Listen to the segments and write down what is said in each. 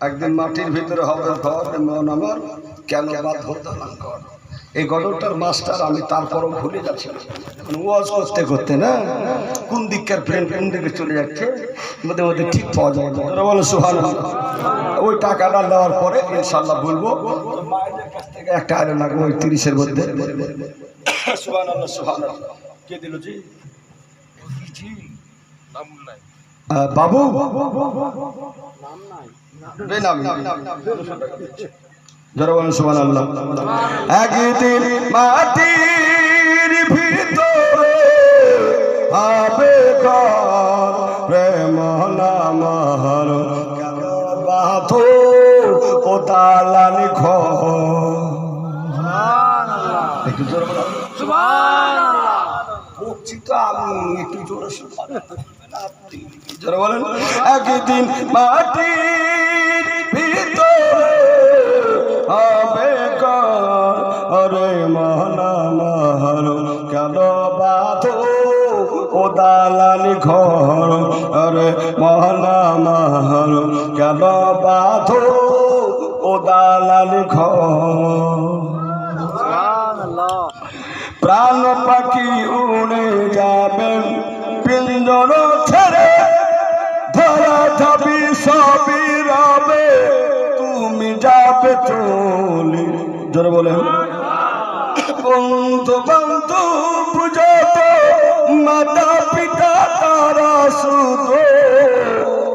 একদিন মাটির ভিতরে হবে ঘর, মন আমার কেন বাধ্য দালান কর। এই গল্পটার মাস্টার আমি, তারপরও ভুলে যাচ্ছি ওয়াজ করতে করতে না কোন দিককার ফ্রেন্ড কোন দিকে চলে যাচ্ছে মধ্যে মধ্যে ঠিক পাওয়া যায় না। বলো সুবহানাল্লাহ। ওই টাকাটা নেওয়ার পরে ইনশাআল্লাহ বলবো মায়ের কাছ থেকে একটা আয়রন লাগবে ওই 30-এর মধ্যে। সুবহানাল্লাহ সুবহানাল্লাহ। কে দিল জি? জি নামুল নাই বাবু নাম নাই বেনামি যারা বলেন সুবহানাল্লাহ। একদিন মাটির ভিতরে হবে ঘর রে মহনামহর কেন বাঁধো ও দালানি ঘর। একটু জোরে বলো সুবহানাল্লাহ। বলছি তো আমি, একটু জোরে জোরে বলেন। একদিন মাটির ভিতরে হবে ঘর রে মহনামহর কেন বাঁধো ও দালানি ঘর রে মহনামহর কেন বাঁধো ও দালানি ঘর। প্রাণ পাখি উড়ে যাবেন পিঞ্জর ছেড়ে, ধরা যাবি সবই রবে তুমি যাবে চলে। জোরে বলেন। বন্ধু বান্ধব যত মাতা পিতা তারা শুধু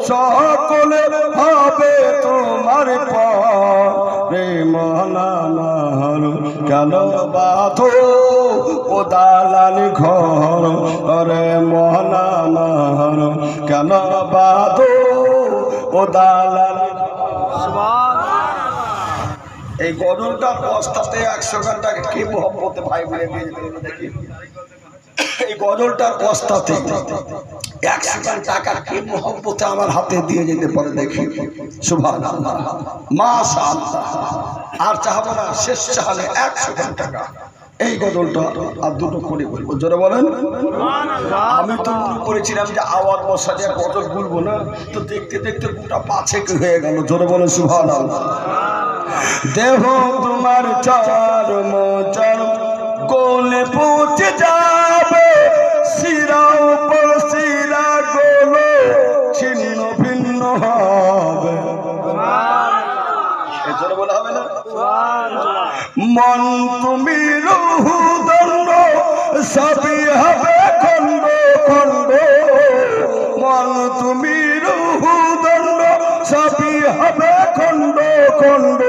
সকলে হবে তোমার পরে মহনামহর কেন বাঁধো ও দালানি ঘর রে মহনামহর কেন বাঁধো ও দালানি। এই গজলটার অবস্থাতে 100 ঘন্টাকে কি মহব্বতে ভাই বলে নিয়ে যেতে দেখি। এই গজলটার অবস্থাতে 100 টাকা কি মহব্বতে আমার হাতে দিয়ে যেতে পারে দেখি। সুবহানাল্লাহ মাশাআল্লাহ। আর চাহবো না, শেষ চাহলে 100 টাকা। এই গজলটা আর দুটো করে বলবো। জোরে বলেন আমি তো মনে করেছিলাম যে আওয়াজ বসা দিয়ে গজল বলবো না, তো দেখতে দেখতে গোটা 5 হয়ে গেল। জোরে বলেন সুবহানাল্লাহ। দেহ তোমার চরম চরম গোলে পৌঁছে যাবে, শিরা উপর শিরা গোলে ছিন্ন ভিন্ন হবে। এজন্য বলা হবে না মন তুমি রূহ দণ্ড সবই হবে খণ্ড খণ্ড। মন তুমি রূহ দণ্ড সবই হবে খণ্ড খণ্ড।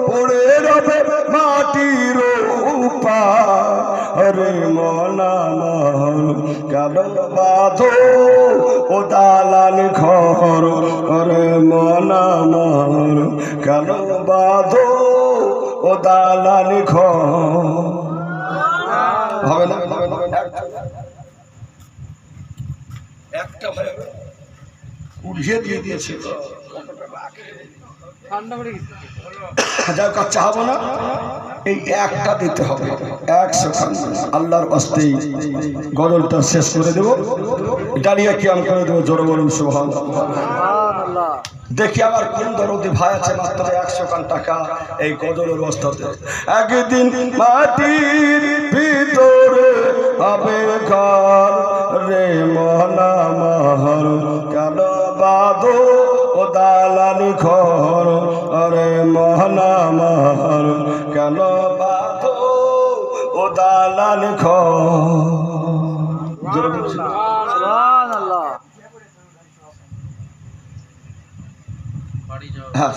পড়ে রবে মাটির উপরে মহনামহর কেন বাঁধো ও দালানি ঘর রে মহনামহর কেন বাঁধো ও দালানি ঘর। হবে না একটা ভাই উড়িয়ে দিয়ে দিয়েছে যার কাছে চাহবো না, এই একটা দিতে হবে 100 আল্লাহর ওয়াস্তেই গজলটা শেষ করে দেবো, দাঁড়িয়ে কিয়াম করে দেবো। জোরে বলুন সুবহানাল্লাহ। দেখি আবার কোন দরদি ভাই আছে মাত্র 100 টাকা এই গজলের অবস্থাতে। একদিন মাটির ভিতরে হবে ঘর রে মহনামহর কেন বাঁধো ও দালানি ঘর রে মহনামহর কেন বাঁধো ও দালানি ঘর। সুবহানাল্লাহ। হ্যাঁ